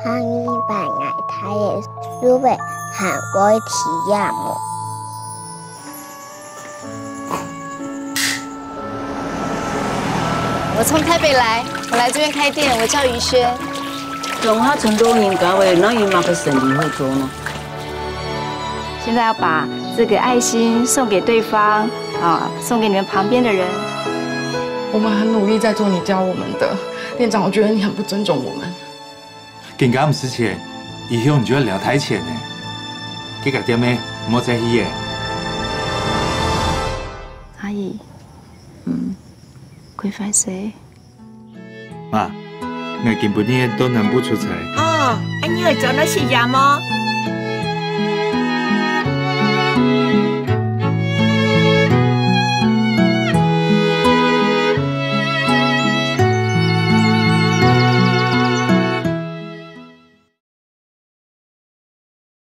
香依白牙太的思维喊我提亚么？我从台北来，我来这边开店，我叫于轩。从他成都人家话，那伊嘛个生意会做呢。现在要把这个爱心送给对方，送给你们旁边的人。我们很努力在做你教我们的，店长，我觉得你很不尊重我们。更加唔是钱，以后你就要聊台钱呢。这个店咩，唔好在意嘅。阿姨，佢快死。妈，我根本呢都拿不出彩。哦，你会做那些家吗？